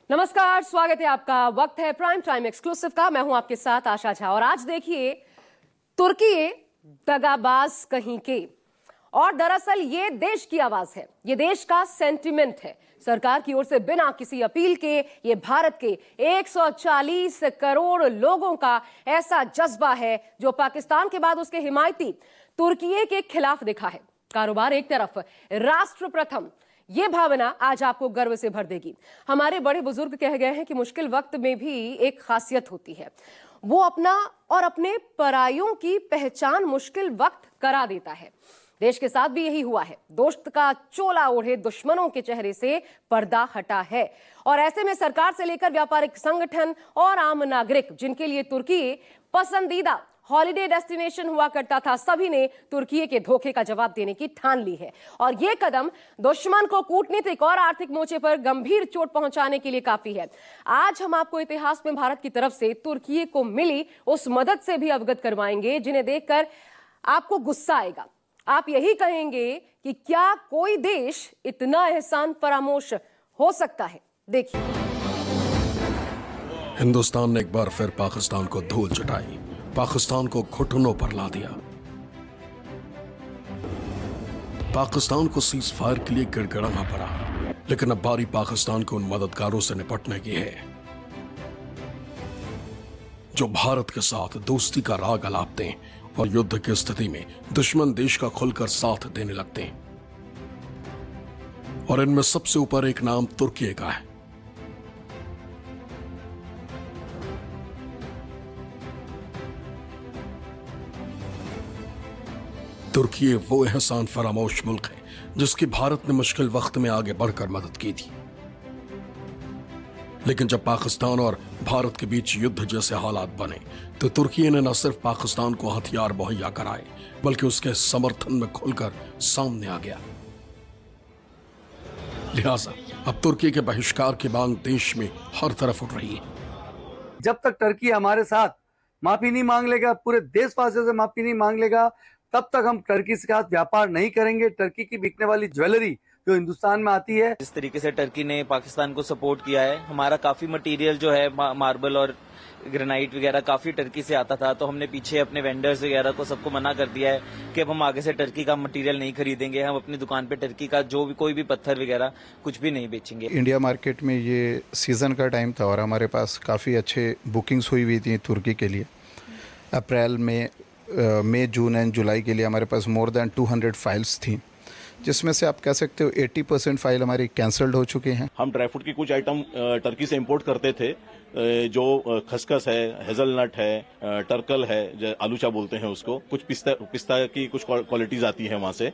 नमस्कार, स्वागत है आपका। वक्त है प्राइम टाइम एक्सक्लूसिव का। मैं हूं आपके साथ आशा झा। और आज देखिए, तुर्की दगाबाज कहीं के। और दरअसल ये देश की आवाज है, ये देश का सेंटिमेंट है। सरकार की ओर से बिना किसी अपील के ये भारत के 140 करोड़ लोगों का ऐसा जज्बा है जो पाकिस्तान के बाद उसके हिमायती तुर्की के खिलाफ दिखा है। कारोबार एक तरफ, राष्ट्र प्रथम, ये भावना आज आपको गर्व से भर देगी। हमारे बड़े बुजुर्ग कह गए हैं कि मुश्किल वक्त में भी एक खासियत होती है, वो अपना और अपने परायों की पहचान मुश्किल वक्त करा देता है। देश के साथ भी यही हुआ है। दोस्त का चोला ओढ़े दुश्मनों के चेहरे से पर्दा हटा है। और ऐसे में सरकार से लेकर व्यापारिक संगठन और आम नागरिक, जिनके लिए तुर्की पसंदीदा हॉलिडे डेस्टिनेशन हुआ करता था, सभी ने तुर्की के धोखे का जवाब देने की ठान ली है। और यह कदम दुश्मन को कूटनीतिक और आर्थिक मोर्चे पर गंभीर चोट पहुंचाने के लिए काफी है। आज हम आपको इतिहास में भारत की तरफ से तुर्की को मिली उस मदद से भी अवगत करवाएंगे जिन्हें देखकर आपको गुस्सा आएगा। आप यही कहेंगे कि क्या कोई देश इतना एहसान फरामोश हो सकता है। देखिए, हिंदुस्तान ने एक बार फिर पाकिस्तान को धूल चटाई, पाकिस्तान को घुटनों पर ला दिया। पाकिस्तान को सीज फायर के लिए गिड़गिड़ाना पड़ा, लेकिन अब बारी पाकिस्तान को उन मददगारों से निपटने की है जो भारत के साथ दोस्ती का राग अलापते हैं और युद्ध की स्थिति में दुश्मन देश का खुलकर साथ देने लगते हैं। और इनमें सबसे ऊपर एक नाम तुर्की का है। तुर्की वो एहसान फरामोश मुल्क है जिसकी भारत ने मुश्किल वक्त में आगे बढ़कर मदद की थी। लेकिन जब पाकिस्तान और भारत के बीच युद्ध जैसे हालात बने तो तुर्की ने न सिर्फ पाकिस्तान को हथियार मुहैया कराए बल्कि उसके समर्थन में खुलकर सामने आ गया। लिहाजा अब तुर्की के बहिष्कार की मांग देश में हर तरफ उठ रही है। जब तक टर्की हमारे साथ माफी नहीं मांग लेगा, पूरे देशवासियों से माफी नहीं मांग लेगा, तब तक हम टर्की के साथ व्यापार नहीं करेंगे। टर्की की बिकने वाली ज्वेलरी जो हिंदुस्तान में आती है, जिस तरीके से टर्की ने पाकिस्तान को सपोर्ट किया है, हमारा काफी मटेरियल जो है मार्बल और ग्रेनाइट वगैरह काफी टर्की से आता था, तो हमने पीछे अपने वेंडर्स वगैरह को सबको मना कर दिया है कि अब हम आगे से टर्की का मटेरियल नहीं खरीदेंगे। हम अपनी दुकान पे टर्की का जो भी कोई भी पत्थर वगैरह कुछ भी नहीं बेचेंगे। इंडिया मार्केट में ये सीजन का टाइम था और हमारे पास काफ़ी अच्छे बुकिंग्स हुई थी तुर्की के लिए। अप्रैल में मई, जून एंड जुलाई के लिए हमारे पास मोर देन 200 फाइल्स थी, जिसमें से आप कह सकते हो 80% फाइल हमारी कैंसल्ड हो चुके हैं। हम ड्राई फ्रूट की कुछ आइटम टर्की से इंपोर्ट करते थे, जो खसखस है, हेजलनट है, टर्कल है, आलूचा बोलते हैं उसको, कुछ पिस्ता की कुछ क्वालिटीज आती है वहां से,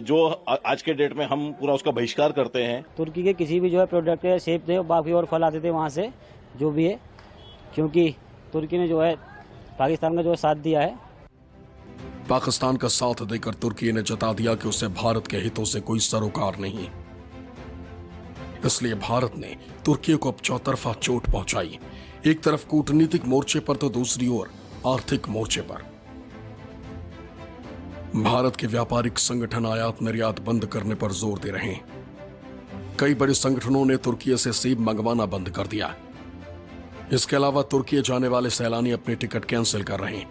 जो आज के डेट में हम पूरा उसका बहिष्कार करते हैं। तुर्की के किसी भी जो है प्रोडक्ट है, सेब थे, बाकी और फल आते थे वहाँ से जो भी है, क्योंकि तुर्की ने जो है पाकिस्तान का जो साथ दिया है। पाकिस्तान का साथ देकर तुर्की ने जता दिया कि उसे भारत के हितों से कोई सरोकार नहीं। इसलिए भारत ने तुर्की को अब चौतरफा चोट पहुंचाई, एक तरफ कूटनीतिक मोर्चे पर तो दूसरी ओर आर्थिक मोर्चे पर। भारत के व्यापारिक संगठन आयात निर्यात बंद करने पर जोर दे रहे हैं। कई बड़े संगठनों ने तुर्की से सेब मंगवाना बंद कर दिया। इसके अलावा तुर्की जाने वाले सैलानी अपने टिकट कैंसिल कर रहे हैं।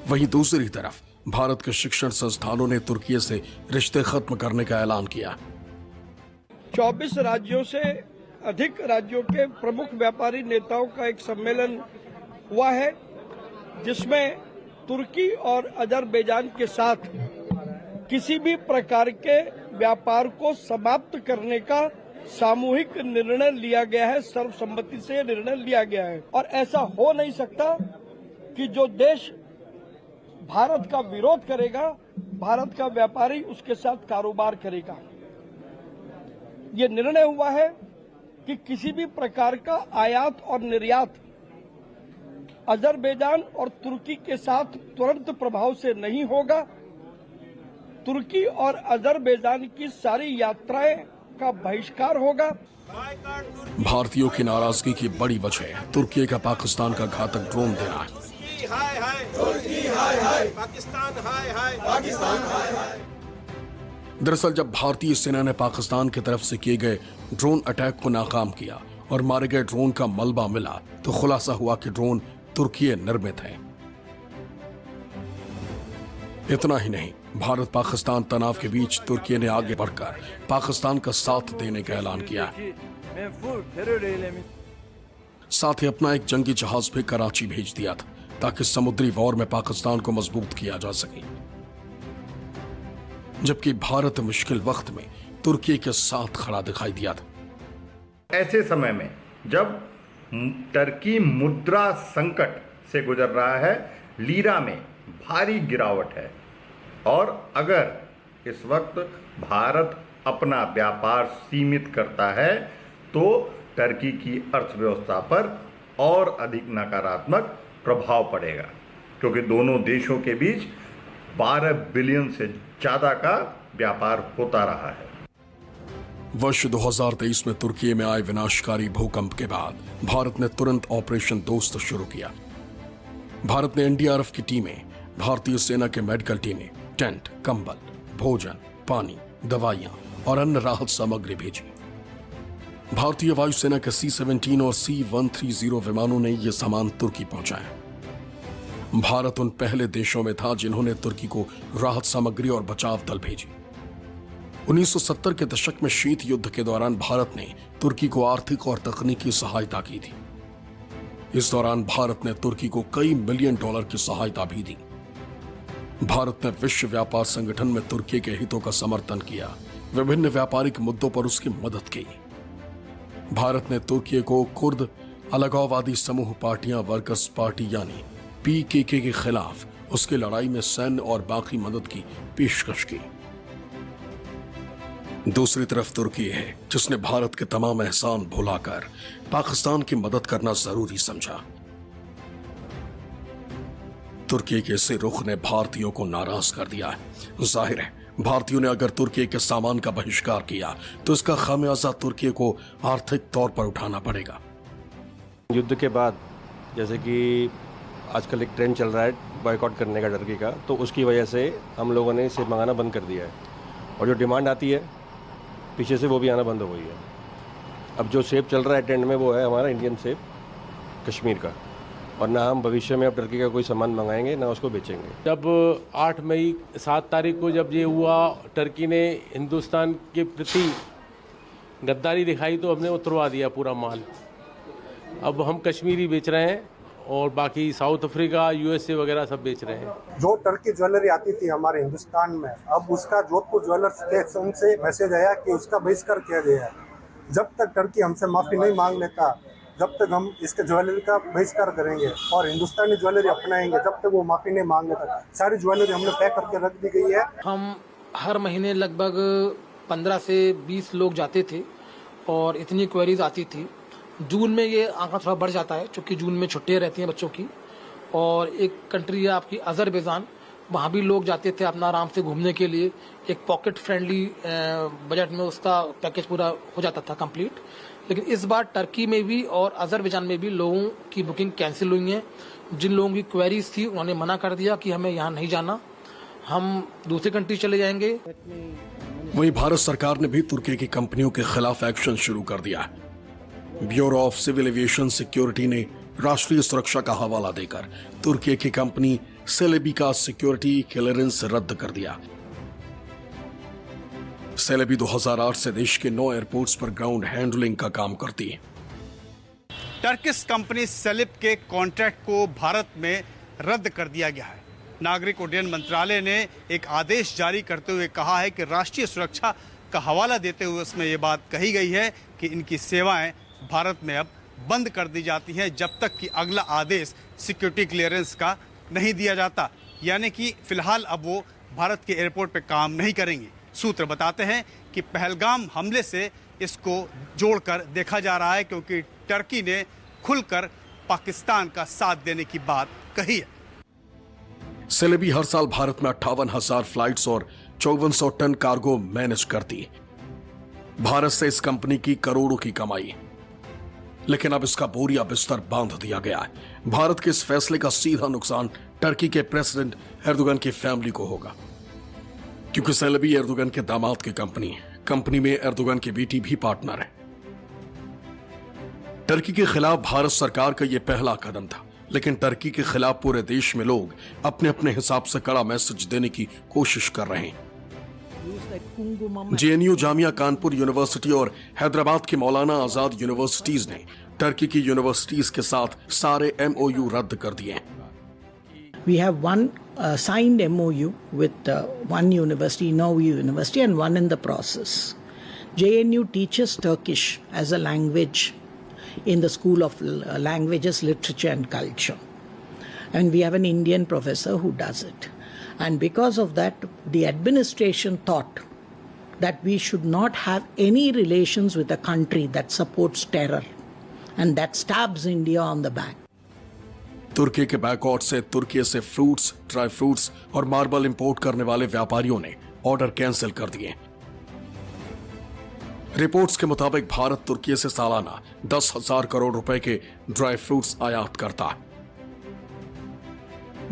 वहीं दूसरी तरफ भारत के शिक्षण संस्थानों ने तुर्की से रिश्ते खत्म करने का ऐलान किया। 24 राज्यों से अधिक राज्यों के प्रमुख व्यापारी नेताओं का एक सम्मेलन हुआ है, जिसमें तुर्की और अजरबैजान के साथ किसी भी प्रकार के व्यापार को समाप्त करने का सामूहिक निर्णय लिया गया है। सर्वसम्मति से निर्णय लिया गया है। और ऐसा हो नहीं सकता कि जो देश भारत का विरोध करेगा, भारत का व्यापारी उसके साथ कारोबार करेगा। ये निर्णय हुआ है कि किसी भी प्रकार का आयात और निर्यात अजरबैजान और तुर्की के साथ तुरंत प्रभाव से नहीं होगा। तुर्की और अजरबैजान की सारी यात्राएं का बहिष्कार होगा। भारतीयों की नाराजगी की बड़ी वजह तुर्की का पाकिस्तान का घातक ड्रोन देना है। हाय हाय तुर्की, हाय हाय पाकिस्तान, हाय हाय पाकिस्तान, हाय हाय। दरअसल जब भारतीय सेना ने पाकिस्तान की तरफ से किए गए ड्रोन अटैक को नाकाम किया और मारे गए ड्रोन का मलबा मिला तो खुलासा हुआ कि ड्रोन तुर्की निर्मित है। इतना ही नहीं, भारत पाकिस्तान तनाव के बीच तुर्की ने आगे बढ़कर पाकिस्तान का साथ देने का ऐलान किया। साथ ही अपना एक जंगी जहाज भी कराची भेज दिया था ताकि समुद्री वॉर में पाकिस्तान को मजबूत किया जा सके। जबकि भारत मुश्किल वक्त में तुर्की के साथ खड़ा दिखाई दिया था। ऐसे समय में जब टर्की मुद्रा संकट से गुजर रहा है, लीरा में भारी गिरावट है और अगर इस वक्त भारत अपना व्यापार सीमित करता है तो टर्की की अर्थव्यवस्था पर और अधिक नकारात्मक प्रभाव पड़ेगा, क्योंकि दोनों देशों के बीच 12 बिलियन से ज्यादा का व्यापार होता रहा है। वर्ष 2023 में तुर्की में आए विनाशकारी भूकंप के बाद भारत ने तुरंत ऑपरेशन दोस्त शुरू किया। भारत ने एनडीआरएफ की टीमें, भारतीय सेना के मेडिकल टीमें, टेंट, कंबल, भोजन, पानी, दवाइयां और अन्य राहत सामग्री भेजी। भारतीय वायुसेना के C-17 और C-130 विमानों ने यह सामान तुर्की पहुंचाया। भारत उन पहले देशों में था जिन्होंने तुर्की को राहत सामग्री और बचाव दल भेजी। 1970 के दशक में शीत युद्ध के दौरान भारत ने तुर्की को आर्थिक और तकनीकी सहायता की थी। इस दौरान भारत ने तुर्की को कई मिलियन डॉलर की सहायता भी दी। भारत ने विश्व व्यापार संगठन में तुर्की के हितों का समर्थन किया, विभिन्न व्यापारिक मुद्दों पर उसकी मदद की। भारत ने तुर्की को कुर्द अलगाववादी समूह पार्टियां वर्कर्स पार्टी यानी PKK के खिलाफ उसकी लड़ाई में सैन्य और बाकी मदद की पेशकश की। दूसरी तरफ तुर्की है जिसने भारत के तमाम एहसान भुलाकर पाकिस्तान की मदद करना जरूरी समझा। तुर्की के इस रुख ने भारतीयों को नाराज कर दिया है। जाहिर है भारतीयों ने अगर तुर्की के सामान का बहिष्कार किया तो इसका खामियाजा तुर्की को आर्थिक तौर पर उठाना पड़ेगा। युद्ध के बाद जैसे कि आजकल एक ट्रेंड चल रहा है बॉयकॉट करने का टर्की का, तो उसकी वजह से हम लोगों ने सेब मंगाना बंद कर दिया है और जो डिमांड आती है पीछे से वो भी आना बंद हो गई है। अब जो सेब चल रहा है ट्रेंड में वो है हमारा इंडियन सेब कश्मीर का, और ना हम भविष्य में अब टर्की का कोई सामान मंगाएंगे ना उसको बेचेंगे। जब 8 मई 7 तारीख को जब ये हुआ, टर्की ने हिंदुस्तान के प्रति गद्दारी दिखाई तो हमने उतरवा दिया पूरा माल। अब हम कश्मीरी बेच रहे हैं और बाकी साउथ अफ्रीका, USA वगैरह सब बेच रहे हैं। जो टर्की ज्वेलरी आती थी हमारे हिंदुस्तान में, अब उसका जोधपुर ज्वेलर्स स्टेशन से मैसेज आया कि उसका बहिष्कार किया गया है। जब तक टर्की हमसे माफी नहीं मांग लेता जब तक हम इसके ज्वेलरी का बहिष्कार करेंगे और हिंदुस्तानी ज्वेलरी अपनाएंगे। जब तक वो माफी नहीं मांग लेता, सारी ज्वेलरी हमने पैक करके रख दी गई है। हम हर महीने लगभग 15 से 20 लोग जाते थे और इतनी क्वेरीज आती थी। जून में ये आंकड़ा थोड़ा बढ़ जाता है क्योंकि जून में छुट्टियाँ रहती हैं बच्चों की। और एक कंट्री है आपकी अजरबैजान, वहाँ भी लोग जाते थे अपना आराम से घूमने के लिए। एक पॉकेट फ्रेंडली बजट में उसका पैकेज पूरा हो जाता था कंप्लीट। लेकिन इस बार टर्की में भी और अजरबैजान में भी लोगों की बुकिंग कैंसिल हुई है। जिन लोगों की क्वेरीज थी उन्होंने मना कर दिया कि हमें यहाँ नहीं जाना, हम दूसरी कंट्री चले जाएंगे। वहीं भारत सरकार ने भी तुर्की की कंपनियों के खिलाफ एक्शन शुरू कर दिया। Bureau of Civil Aviation Security ने राष्ट्रीय सुरक्षा का हवाला देकर तुर्की की कंपनी सेलेबी का सिक्योरिटी क्लियरेंस रद्द कर दिया। सेलेबी 2008 से देश के 9 एयरपोर्ट्स पर ग्राउंड हैंडलिंग का काम करती है। टर्किश कंपनी सेलेब के कॉन्ट्रैक्ट को भारत में रद्द कर दिया गया है। नागरिक उड्डयन मंत्रालय ने एक आदेश जारी करते हुए कहा है कि राष्ट्रीय सुरक्षा का हवाला देते हुए उसमें ये बात कही गई है कि इनकी सेवाएं भारत में अब बंद कर दी जाती हैं जब तक कि अगला आदेश सिक्योरिटी क्लियरेंस का नहीं दिया जाता। यानी कि फिलहाल अब वो भारत के एयरपोर्ट पे काम नहीं करेंगे। सूत्र बताते हैं कि पहलगाम हमले से इसको जोड़कर देखा जा रहा है क्योंकि टर्की ने खुलकर पाकिस्तान का साथ देने की बात कही है। सेलेबी हर साल भारत में 58,000 फ्लाइट्स और 5400 टन कार्गो मैनेज करती। भारत से इस कंपनी की करोड़ों की कमाई, लेकिन अब इसका बोरिया बिस्तर बांध दिया गया है। भारत के इस फैसले का सीधा नुकसान टर्की के प्रेसिडेंट एर्दोगन की फैमिली को होगा। क्योंकि सेलेबी एर्दोगन के दामाद की कंपनी में एर्दोगन की बेटी भी पार्टनर है। टर्की के खिलाफ भारत सरकार का यह पहला कदम था, लेकिन टर्की के खिलाफ पूरे देश में लोग अपने अपने हिसाब से कड़ा मैसेज देने की कोशिश कर रहे हैं। जेएनयू, जामिया कानपुर यूनिवर्सिटी और हैदराबाद की मौलाना आजाद यूनिवर्सिटीज ने टर्की की यूनिवर्सिटीज के साथ सारे MOU रद्द कर दिए हैं। We have one signed MOU with one university, Novi University, and one in the process. JNU teaches Turkish as a language in the School of Languages, Literature and Culture. And we have an Indian professor who does it. And because of that, the administration thought that we should not have any relations with a country that supports terror and that stabs India on the back. तुर्की के backout से तुर्की से fruits, dry fruits और marble import करने वाले व्यापारियों ने order cancel कर दिए। रिपोर्ट्स के मुताबिक भारत तुर्की से सालाना 10,000 करोड़ रुपए के ड्राई फ्रूट्स आयात करता है।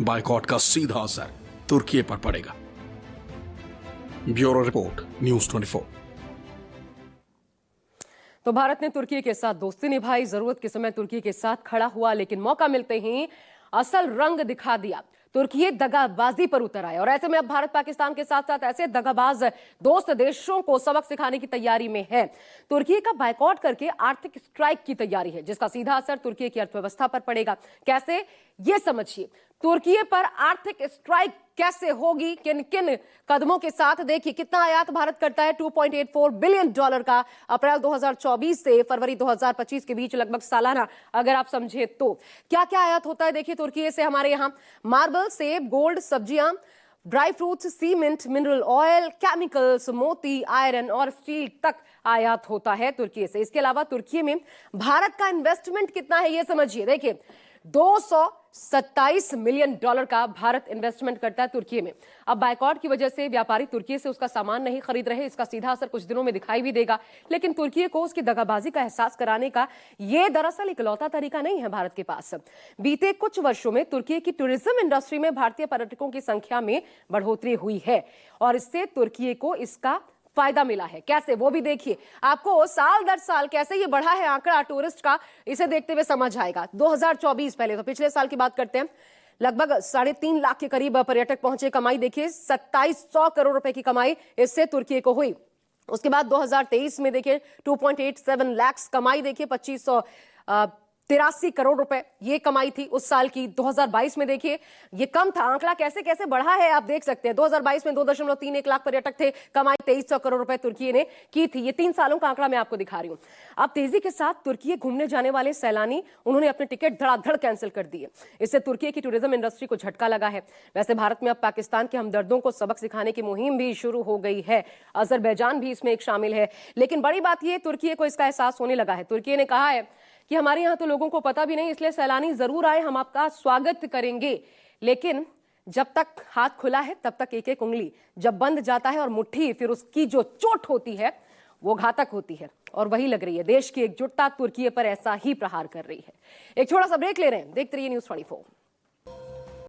बाइकॉट का सीधा असर तुर्की पर पड़ेगा। Bureau report, news 24। तो भारत ने तुर्की के साथ दोस्ती निभाई, जरूरत के समय तुर्की के साथ खड़ा हुआ, लेकिन मौका मिलते ही असल रंग दिखा दिया। तुर्की दगाबाजी पर उतर आया और ऐसे में अब भारत पाकिस्तान के साथ साथ ऐसे दगाबाज दोस्त देशों को सबक सिखाने की तैयारी में है। तुर्की का बायकॉट करके आर्थिक स्ट्राइक की तैयारी है, जिसका सीधा असर तुर्की की अर्थव्यवस्था पर पड़ेगा। कैसे, ये समझिए। तुर्की पर आर्थिक स्ट्राइक कैसे होगी, किन किन कदमों के साथ? देखिए, कितना आयात भारत करता है, $2.84 बिलियन का अप्रैल 2024 से फरवरी 2025 के बीच लगभग सालाना, अगर आप समझे तो। क्या क्या आयात होता है देखिए तुर्की से हमारे यहां। मार्बल, सेब, गोल्ड, सब्जियां, dry fruits, cement, mineral oil, chemicals, मोती, आयरन और स्टील तक आयात होता है तुर्की से। इसके अलावा तुर्की में भारत का इन्वेस्टमेंट कितना है, यह समझिए। देखिए, $227 मिलियन का भारत इन्वेस्टमेंट करता है तुर्की में। अब बायकॉट की वजह से व्यापारी तुर्की से उसका सामान नहीं खरीद रहे, इसका सीधा असर कुछ दिनों में दिखाई भी देगा। लेकिन तुर्की को उसकी दगाबाजी का एहसास कराने का यह दरअसल इकलौता तरीका नहीं है भारत के पास। बीते कुछ वर्षों में तुर्की की टूरिज्म इंडस्ट्री में भारतीय पर्यटकों की संख्या में बढ़ोतरी हुई है और इससे तुर्की को इसका फायदा मिला है। कैसे, वो भी देखिए। आपको साल दर साल कैसे ये बढ़ा है आंकड़ा टूरिस्ट का, इसे देखते हुए समझ आएगा। 2024, पहले तो पिछले साल की बात करते हैं, लगभग 3.5 लाख के करीब पर्यटक पहुंचे। कमाई देखिए 2700 करोड़ रुपए की कमाई इससे तुर्की को हुई। उसके बाद 2023 में देखिए 2.87 लाख कमाई, देखिए 2583 करोड़ रुपए ये कमाई थी उस साल की। 2022 में देखिए ये कम था, आंकड़ा कैसे कैसे बढ़ा है आप देख सकते हैं। 2022 में 2.31 लाख पर्यटक थे, कमाई 2300 करोड़ रुपए तुर्की ने की थी। ये 3 सालों का आंकड़ा मैं आपको दिखा रही हूं। अब तेजी के साथ तुर्की घूमने जाने वाले सैलानी, उन्होंने अपने टिकट धड़ाधड़ कैंसिल कर दिए। इससे तुर्की की टूरिज्म इंडस्ट्री को झटका लगा है। वैसे भारत में अब पाकिस्तान के हमदर्दों को सबक सिखाने की मुहिम भी शुरू हो गई है। अजरबैजान भी इसमें एक शामिल है। लेकिन बड़ी बात यह, तुर्की को इसका एहसास होने लगा है। तुर्की ने कहा है कि हमारे यहां तो लोगों को पता भी नहीं, इसलिए सैलानी जरूर आए, हम आपका स्वागत करेंगे। लेकिन जब तक हाथ खुला है तब तक एक एक उंगली, जब बंद जाता है और मुट्ठी, फिर उसकी जो चोट होती है वो घातक होती है। और वही लग रही है, देश की एकजुटता तुर्की पर ऐसा ही प्रहार कर रही है। एक छोटा सा ब्रेक ले रहे हैं, देखते रहिए न्यूज़ 24।